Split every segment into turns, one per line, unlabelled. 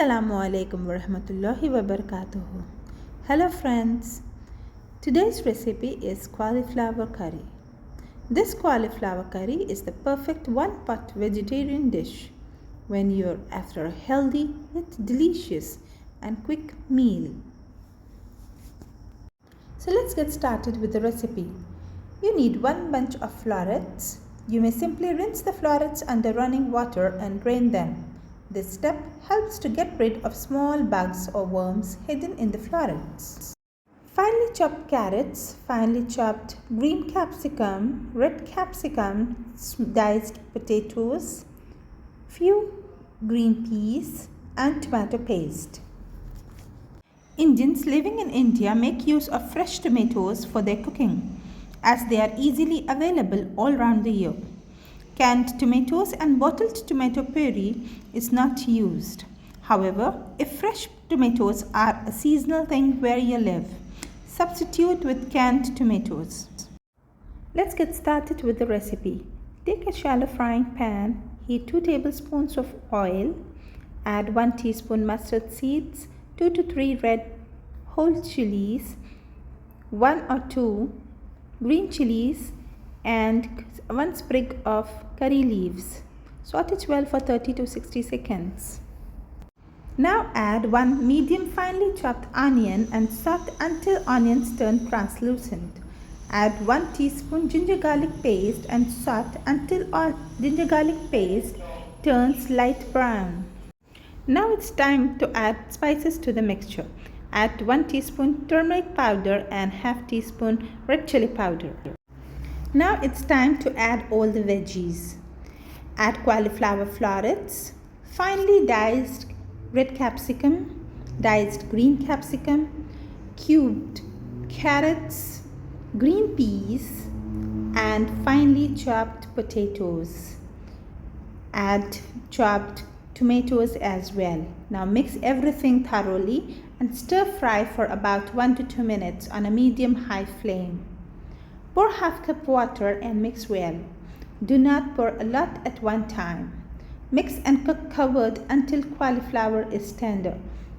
Assalamu alaikum warahmatullahi wabarakatuh. Hello friends. Today's recipe is cauliflower curry. This cauliflower curry is the perfect one-pot vegetarian dish when you're after a healthy yet delicious and quick meal. So let's get started with the recipe. You need 1 bunch of florets. You may simply rinse the florets under running water and drain them. This step helps to get rid of small bugs or worms hidden in the florets. Finely chopped carrots, finely chopped green capsicum, red capsicum, diced potatoes, few green peas and tomato paste. Indians living in India make use of fresh tomatoes for their cooking as they are easily available all round the year. Canned tomatoes and bottled tomato puree is not used. However, if fresh tomatoes are a seasonal thing where you live, substitute with canned tomatoes. Let's get started with the recipe. Take a shallow frying pan, heat 2 tablespoons of oil, add 1 teaspoon mustard seeds, 2 to 3 red whole chilies, 1 or 2 green chilies, and 1 sprig of curry leaves. Saute it well for 30 to 60 seconds. Now add 1 medium finely chopped onion and saute until onions turn translucent. Add 1 teaspoon ginger garlic paste and saute until ginger garlic paste turns light brown. Now it's time to add spices to the mixture. Add 1 teaspoon turmeric powder and half teaspoon red chili powder. Now it's time to add all the veggies. Add cauliflower florets, finely diced red capsicum, diced green capsicum, cubed carrots, green peas, and finely chopped potatoes. Add chopped tomatoes as well. Now mix everything thoroughly and stir fry for about 1 to 2 minutes on a medium-high flame. Pour half cup water and mix well. Do not pour a lot at one time. Mix and cook covered until cauliflower is tender.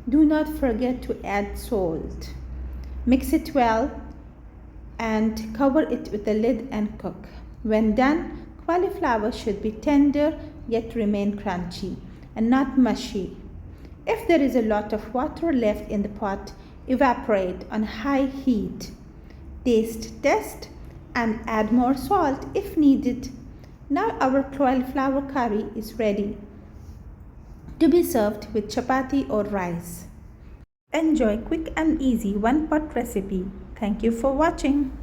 Do not forget to add salt. Mix it well and cover it with a lid and cook. When done, cauliflower should be tender yet remain crunchy and not mushy. If there is a lot of water left in the pot, evaporate on high heat. Taste test and add more salt if needed. Now our cauliflower curry is ready to be served with chapati or rice. Enjoy quick and easy one-pot recipe. Thank you for watching.